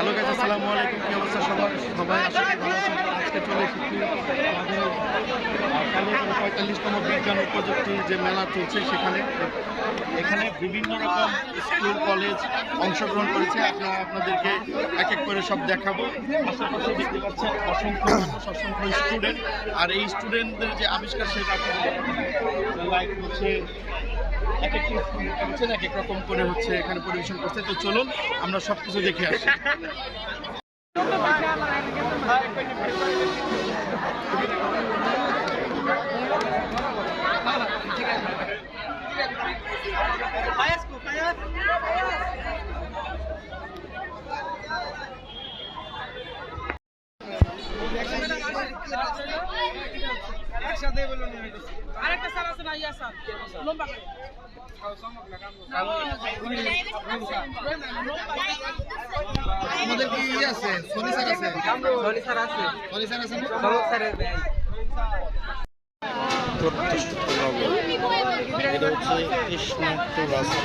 Hello guys, আসসালামু আলাইকুম। কি অবস্থা সবার? সবাই আশা করি ভালো আছেন। আজকে চলে এসেছি আমাদের 45তম বিজ্ঞান ও প্রযুক্তির যে মেলা চলছে সেখানে। এখানে বিভিন্ন রকম স্কুল কলেজ অংশগ্রহণ করেছে। আপনাদেরকে এক এক করে সব দেখাবো। আশেপাশে দেখতে পাচ্ছেন অসংখ্য মানুষ, অসংখ্য স্টুডেন্ট। আর এই স্টুডেন্টদের যে আবিষ্কার সেটা লাইক হচ্ছে এক এক রকম করে হচ্ছে এখানে পরিবেশন করছে। তো চলুন আমরা সব কিছু দেখে আসি। আরেকটা স্যার আছে না, ইয়া স্যার লম্বা করে আমাদের কি আছে? সোনি স্যার আছে, সরি স্যার আছে, সোনি স্যার আছে, সবক স্যারের ভাই। এটা হচ্ছে কৃষ্ণার্থ রাস্তা।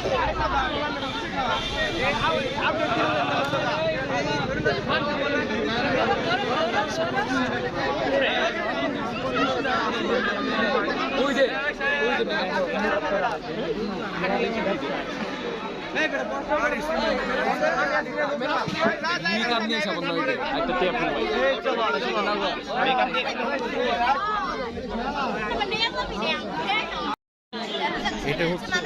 এটা হচ্ছে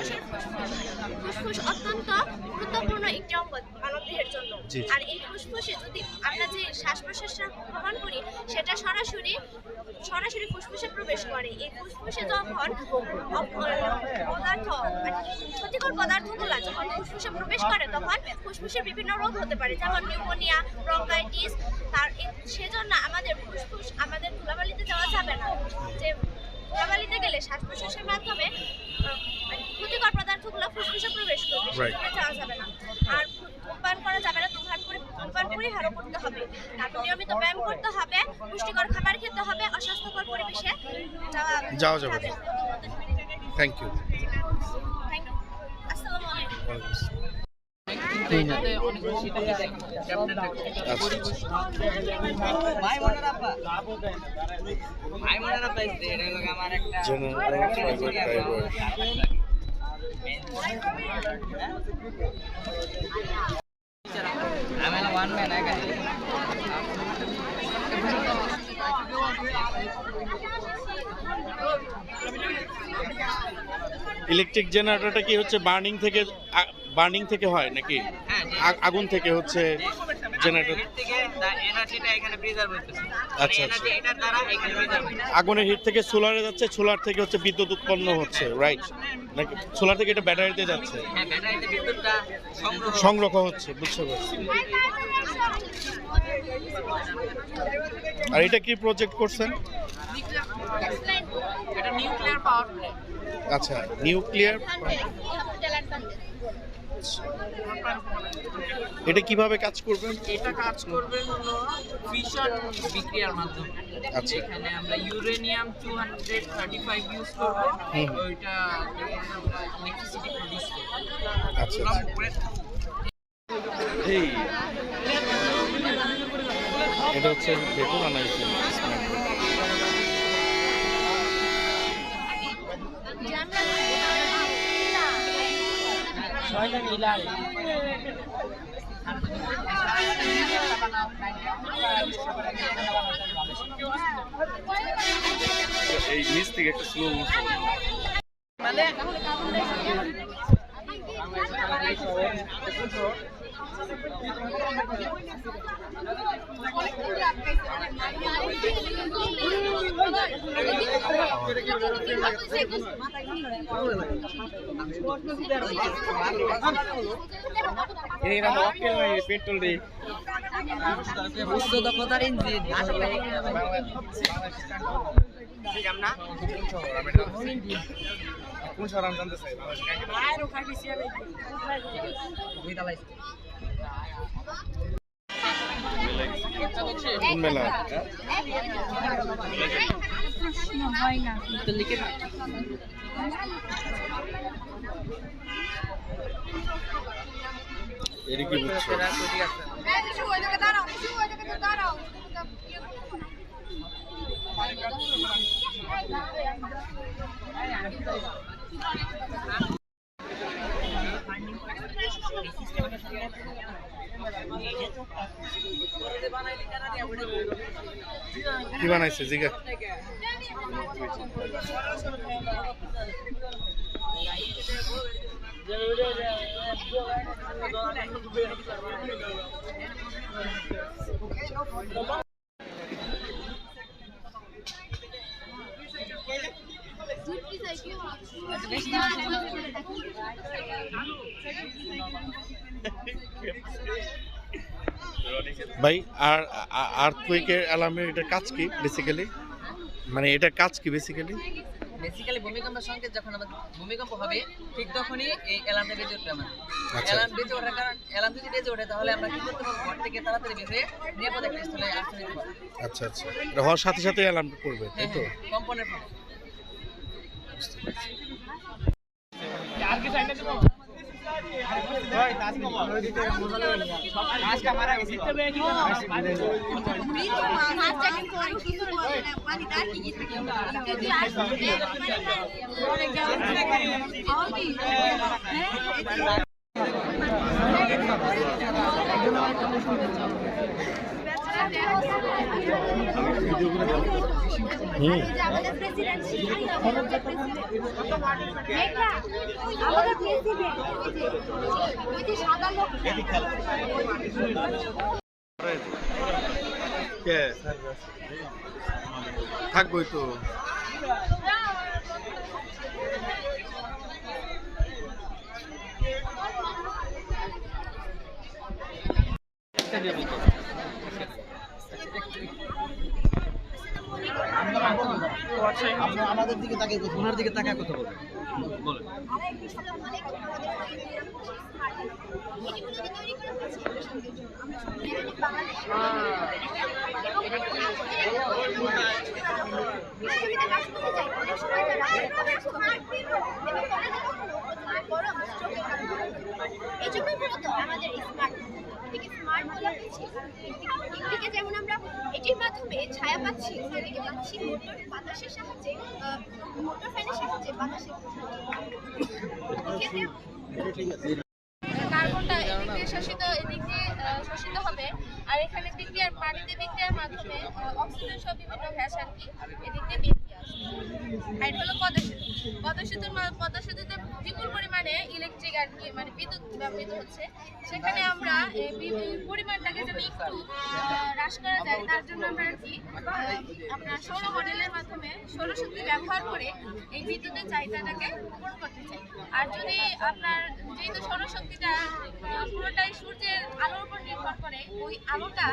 ফুসফুস অত্যন্ত গুরুত্বপূর্ণ একটি অঙ্গ মানবদেহের জন্য। আর এই ফুসফুসে যদি আমরা যে শ্বাস প্রশ্বাসটা গ্রহণ করি সেটা সরাসরি ফুসফুসে প্রবেশ করে। এই ফুসফুসে যখন ক্ষতিকর পদার্থগুলো যখন ফুসফুসে প্রবেশ করে তখন ফুসফুসের বিভিন্ন রোগ হতে পারে, যেমন নিউমোনিয়া, ব্রঙ্কাইটিস। সেজন্য আমাদের ফুসফুস আমাদের ধুলাবালিতে যাওয়া যাবে না। যে ধুলাবালিতে গেলে শ্বাস প্রশ্বাসের মাধ্যমে ক্ষতিকর পদার্থগুলো ফুসফুসে প্রবেশ করবে, সেখানে যাওয়া যাবে না। আর ধূমপান করা যাবে না, ধূমপান পরিহারও করতে হবে। তারপর নিয়মিত ব্যায়াম করতে হবে, পুষ্টিকর খাবার খেতে হবে, অস্বাস্থ্যকর পরিবেশে যাওয়া যাবে না। Thank you. আসসালামু আলাইকুম। ইলেকট্রিক জেনারেটরটা কি হচ্ছে বার্নিং থেকে হয় নাকি আগুন থেকে হচ্ছে জেনারেটর থেকে এনার্জিটা এখানে প্রিজার্ভ হচ্ছে। আচ্ছা আচ্ছা, আগুনের হিট থেকে সোলারে যাচ্ছে, সোলার থেকে হচ্ছে বিদ্যুৎ উৎপন্ন হচ্ছে, রাইট? নাকি সোলার থেকে এটা ব্যাটারিতে যাচ্ছে? হ্যাঁ, ব্যাটারিতে বিদ্যুৎটা সংরক্ষণ হচ্ছে, বুঝতে পারছি। আর এটা কি প্রজেক্ট করছেন? এটা নিউক্লিয়ার পাওয়ার প্ল্যান্ট। আচ্ছা, নিউক্লিয়ার। এটা কিভাবে কাজ করবেন? এটা কাজ করবে হলো ফিশন বিক্রিয়ার মাধ্যমে। আচ্ছা, এখানে আমরা ইউরেনিয়াম 235 ইউজ করব, ওইটা ইলেকট্রিসিটি প্রোডিউস করবে। আচ্ছা, এই এটা হচ্ছে বেগুন আনাইছে। এই নিচ থেকে একটা স্লো মোশন মানে পেট্রোল রে উচ্চ দক্ষতার ইঞ্জিন আসলে না কোন শহর আমি জানতে চাই। মেলা হয় না। এর কি বুঝছো? কি বানাইছে জিগা? ভাই আর আর্থকুইকের অ্যালার্মের এটা কাজ কি বেসিক্যালি? মানে এটা কাজ কি বেসিক্যালি? বেসিক্যালি ভূমিকম্পের সংকেত যখন আমাদের ভূমিকম্প হবে ঠিক তখনই এই অ্যালার্মটা বেজে উঠবে আমার। আচ্ছা। অ্যালার্ম বেজে ওঠার কারণ অ্যালার্ম যদি বেজে ওঠে তাহলে আমরা কি করতে পারবো? ঘর থেকে তাড়াতাড়ি বের হয়ে নিরাপদ একটা স্থলে আশ্রয় নিতে পারবো। আচ্ছা আচ্ছা, এটা হওয়ার সাথে সাথে অ্যালার্ম করবে তাই তো? কম্পনের ফলে। আমাদের প্রেসিডেন্ট আমাদের প্রেসিডেন্ট ওই যে সাদা লোক থাকবোই তো। আমাদের দিকে তাকে ওনার দিকে তাকা কথা বলবেন বলেন। এই জন্যই মূলত আমাদের স্মার্ট বলা হয়েছে। একদিকে যেমন আমরা এটির মাধ্যমে ছায়া পাচ্ছি, অন্যদিকে পাচ্ছি মোটর বাতাসের সাহায্যে, মোটর ফ্যানের সাহায্যে বাতাসের কার্বনটা এদিক দিয়ে শোষিত, এদিক দিয়ে শোষিত হবে, আর এখানে বিক্রিয়ার পানিতে বিক্রিয়ার মাধ্যমে অক্সিজেন সহ বিভিন্ন গ্যাস আর কি এদিক দিয়ে বেরিয়ে আসবে। আর এটা হলো পদ্মা সেতুতে বিপুল পরিমাণে ইলেকট্রিক আর কি মানে বিদ্যুৎ ব্যবহৃত হচ্ছে। সেখানে আমরা পরিমাণটাকে যেন একটু হ্রাস করা যায় তার জন্য আমরা আর কি আপনার সৌর মডেলের মাধ্যমে সৌরশক্তি ব্যবহার করে এই বিদ্যুতের চাহিদাটাকে পূরণ করতে চাই। আর যদি আপনার যেহেতু সৌরশক্তিটা পুরোটাই সূর্যের আলোর উপর নির্ভর করে, ওই আলোটা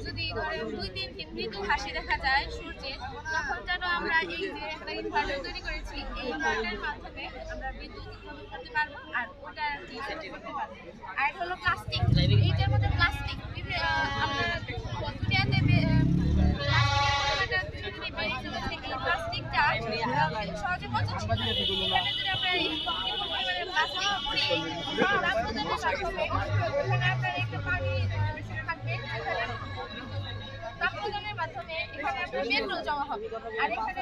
যদি ধরে 2-3 দিন মৃদু হাসি দেখা যায় সূর্যের, তখন যেন আমরা এই যে একটা ইনভার্টার তৈরি করেছি এই ইনভার্টারের মাধ্যমে আমরা বিদ্যুৎ উৎপাদন করতে পারবো আর ওটা রিসেট করতে পারবো। আর এটা হলো প্লাস্টিক, এইটার মধ্যে প্লাস্টিক আমরা দুনিয়াতে প্লাস্টিকটা সহজে পচনশীল। এখানে যদি আমরা এই বিপুল পরিমাণে প্লাস্টিক পুড়িয়ে রাস্তার মাধ্যমে এখানে আপনার একটা পানি থাকবে, তাপমানের মাধ্যমে এখানে আপনার মেট্রো জমা হবে, আর এখানে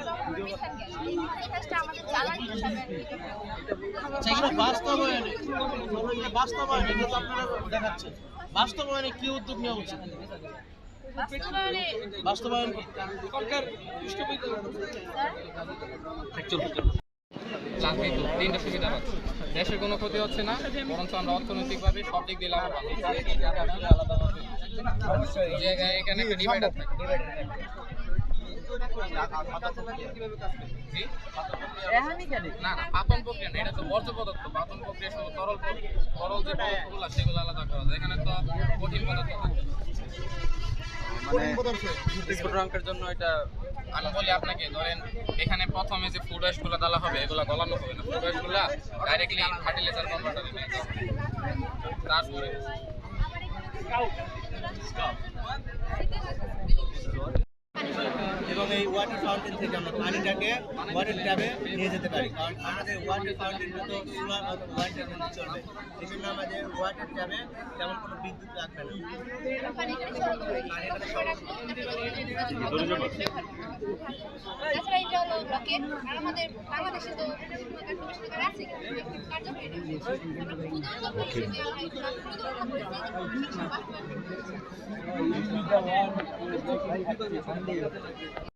জমা হবে মিথান গ্যাস। এই মিথান গ্যাসটা আমাদের জ্বালানি হিসাবে বাস্তবায়নে কিন্তু আপনারা দেখাচ্ছেন বাস্তবায়নে কি উদ্যোগ নেওয়া উচিত? বাস্তবায়ন তিনটা সুবিধা পাচ্ছি, দেশের কোনো ক্ষতি হচ্ছে না, বরঞ্চ আমরা অর্থনৈতিকভাবে সব দিক দিয়ে লাভবান। এখানে একটা ডিভাইডার থাকে। না না, পাতন প্রক্রিয়া না, এটা তো বর্জ্য পদার্থ। পাতন প্রক্রিয়া শুধু তরল যে পদার্থগুলো সেগুলো আলাদা করা যায়, এখানে তো কঠিন পদার্থ থাকে। স্ফুটনাঙ্কের জন্য এটা আমি বলি আপনাকে, ধরেন এখানে প্রথমে যে ফুড ওয়েস্টগুলো ডালা হবে এগুলো গলানো হবে না, ফুড ওয়েস্টগুলো ডাইরেক্টলি ফার্টিলাইজার কনভার্টারে নিয়ে যাবে। তারপরে এবং এই ওয়াটার ফাউন্টেন থেকে আমরা পানিটাকে ওয়াটার ট্যাবে নিয়ে যেতে পারি, কারণ আমাদের ওয়াটার ফাউন্টেনটা তো সোলার ওয়াটার মধ্যে চলবে, এই জন্য আমাদের ওয়াটার ট্যাবে তেমন কোনো বিদ্যুৎ লাগবে না। তাছাড়া এটা হলো রকেট, আর আমাদের বাংলাদেশে তো আছে কার্যকরী